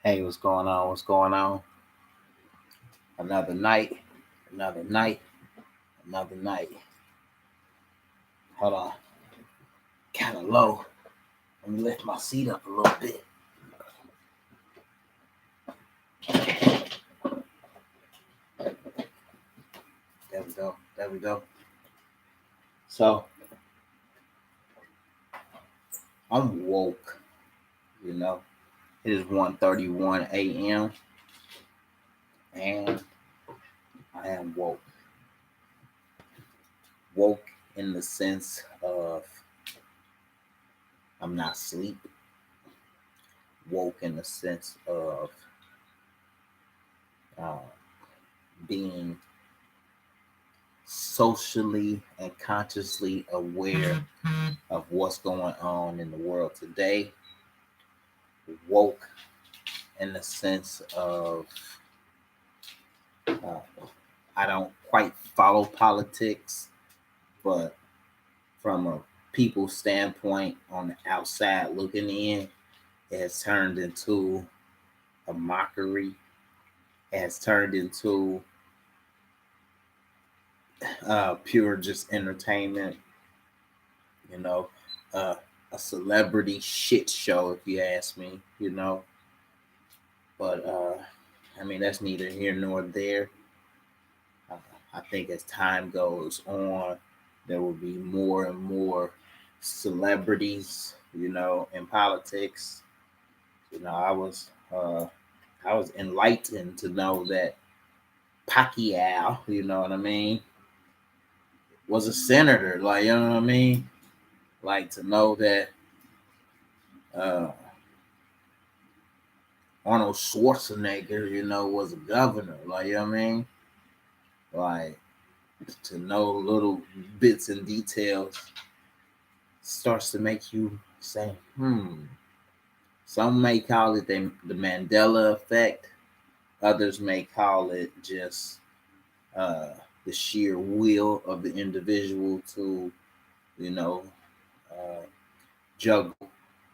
Hey, what's going on? What's going on? Another night, another night, another night. Hold on. Kind of low. Let me lift my seat up a little bit. There we go. There we go. So, I'm woke, you know. It is 1:31 a.m. and I am woke. Woke in the sense of I'm not asleep. Woke in the sense of uh, being socially and consciously aware of what's going on in the world today. Woke in the sense of uh, I don't quite follow politics, but from a people standpoint on the outside looking in, it has turned into a mockery. It has turned into pure just entertainment, you know, uh, a celebrity shit show, if you ask me, you know. But I mean, that's neither here nor there. Uh, I think as time goes on, there will be more and more celebrities, you know, in politics. You know, I was enlightened to know that Pacquiao, you know what I mean, was a senator. Like, you know what I mean? Like to know that uh, Arnold Schwarzenegger, you know, was a governor. Like, you know what I mean? Like to know little bits and details starts to make you say, Some may call it the Mandela effect. Others may call it just uh, the sheer will of the individual to, you know, uh, juggle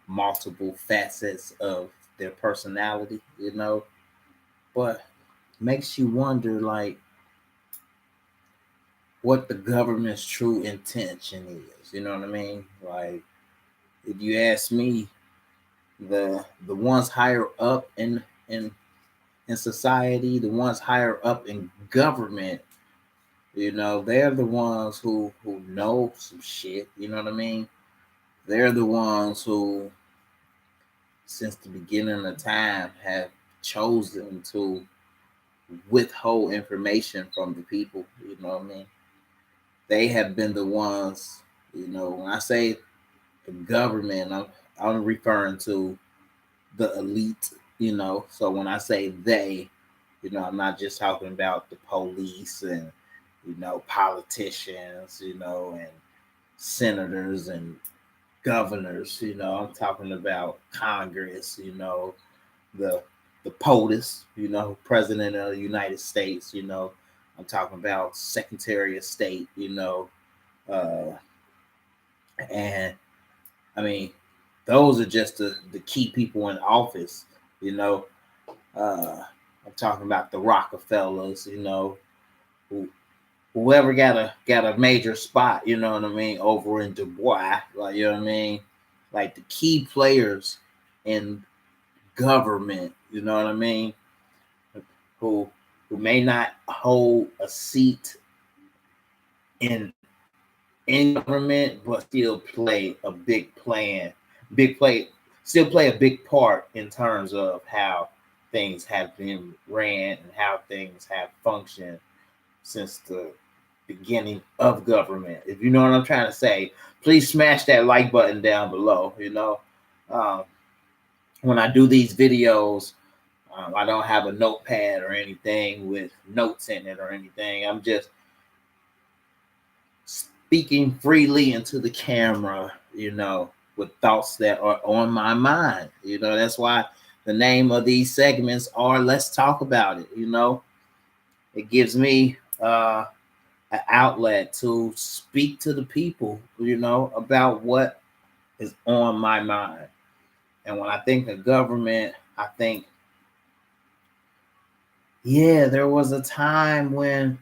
multiple facets of their personality, you know. But makes you wonder, like, what the government's true intention is. You know what I mean? Like, if you ask me, the ones higher up in society, the ones higher up in government, you know, they're the ones who know some shit. You know what I mean? They're the ones who, since the beginning of time, have chosen to withhold information from the people. You know what I mean? They have been the ones. You know, when I say the government, I'm referring to the elite. You know, so when I say they, you know, I'm not just talking about the police and, you know, politicians, you know, and senators and governors. You know, I'm talking about Congress. You know, the the POTUS. You know, President of the United States. You know, I'm talking about Secretary of State. You know, uh, and I mean, those are just the key people in office. You know, uh, I'm talking about the Rockefellers. You know, who whoever got a major spot, you know what I mean, over in Dubois, like you know what I mean, like the key players in government, you know what I mean, who who may not hold a seat in government, but still play a big play, still play a big part in terms of how things have been ran and how things have functioned since the beginning of government. If you know what I'm trying to say, please smash that like button down below. You know, um, when I do these videos, I don't have a notepad or anything with notes in it or anything. I'm just speaking freely into the camera, you know, with thoughts that are on my mind. You know, that's why the name of these segments are Let's Talk About It. You know, it gives me an outlet to speak to the people, you know, about what is on my mind. And when I think of government, I think yeah, there was a time when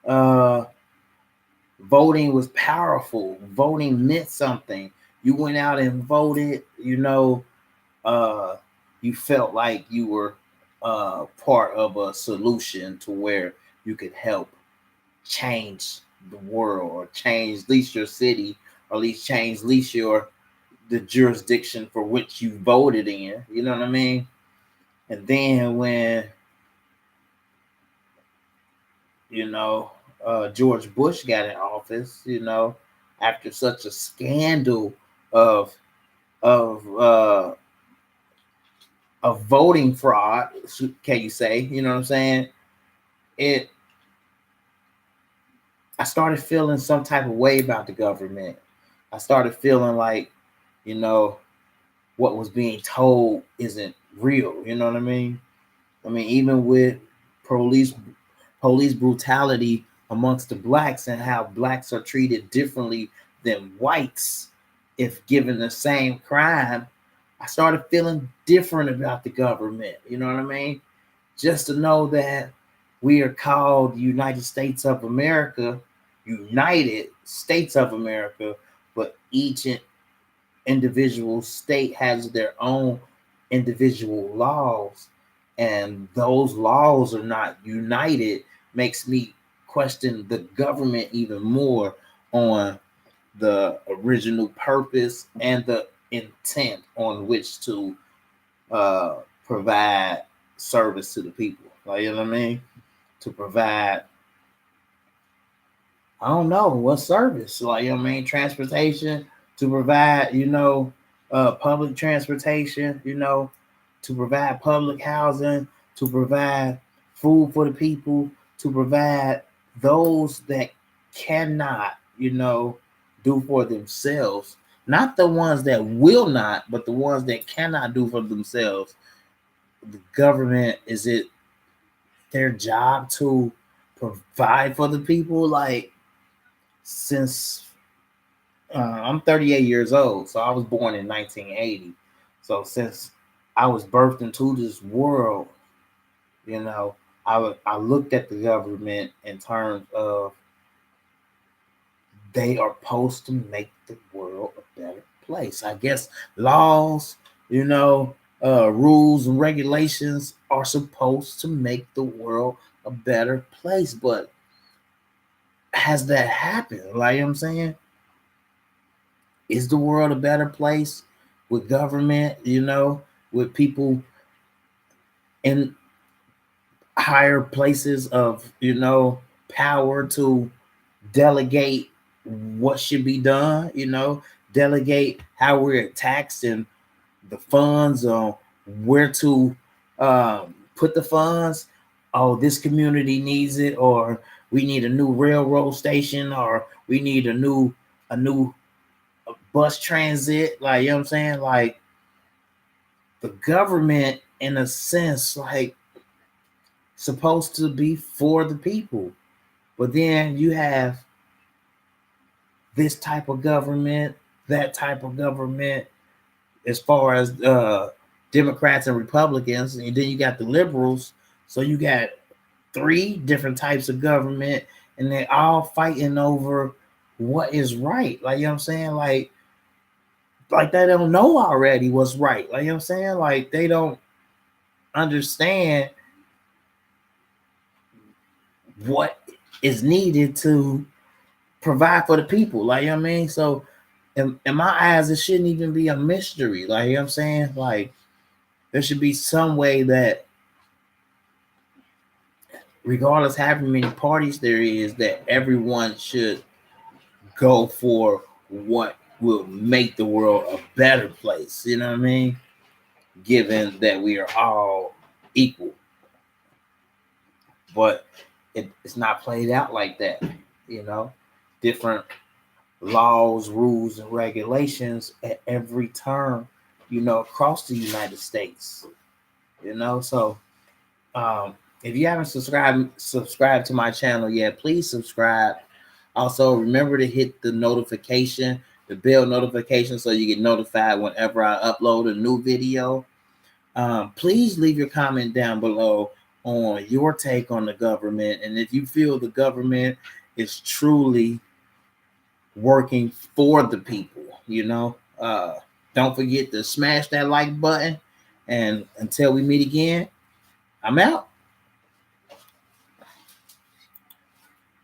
uh voting was powerful. Voting meant something. You went out and voted, uh you felt like you were part of a solution to where you could help change the world, or change at least your city, or at least change at least your the jurisdiction for which you voted in. You know what I mean? And then when you know George Bush got in office, after such a scandal of of uh of voting fraud, can you say? You know what I'm saying? It I started feeling some type of way about the government. I started feeling like, you know, what was being told isn't real. You know what I mean? I mean, even with police police brutality amongst the blacks, and how blacks are treated differently than whites if given the same crime, I started feeling different about the government. You know what I mean? Just to know that we are called United States of America, United States of America, but each individual state has their own individual laws, and those laws are not united, makes me question the government even more on the original purpose and the intent on which to uh, provide service to the people. Like, you know what I mean? To provide, I don't know what service, like, you know what I mean, transportation, to provide, public transportation, to provide public housing, to provide food for the people, to provide those that cannot, do for themselves. Not the ones that will not, but the ones that cannot do for themselves. The government, is it their job to provide for the people? Like, since I'm 38 years old, so I was born in 1980. So since I was birthed into this world, you know, I looked at the government in terms of they are supposed to make the world a better place. I guess laws, rules and regulations are supposed to make the world a better place. But has that happened? Like, I'm saying, is the world a better place with government, with people in higher places of, power to delegate what should be done, delegate how we're taxed, and the funds on where to put the funds. Oh, this community needs it, or we need a new railroad station, or we need a new bus transit. Like, you know what I'm saying? Like, the government, in a sense, like, supposed to be for the people. But then you have this type of government, that type of government, as far as Democrats and Republicans, and then you got the liberals. So you got three different types of government, and they're all fighting over what is right. Like, you know what I'm saying? Like they don't know already what's right. Like, you know what I'm saying? Like, they don't understand what is needed to provide for the people. Like, you know what I mean? So in my eyes, it shouldn't even be a mystery. Like, you know what I'm saying? Like, there should be some way that, regardless how many parties there is, that everyone should go for what will make the world a better place. You know what I mean? Given that we are all equal. But it's not played out like that. Different laws, rules, and regulations at every turn, across the United States. So if you haven't subscribed to my channel yet, please subscribe. Also, remember to hit the bell notification, so you get notified whenever I upload a new video. Please leave your comment down below on your take on the government, and if you feel the government is truly working for the people, don't forget to smash that like button. And until we meet again, I'm out.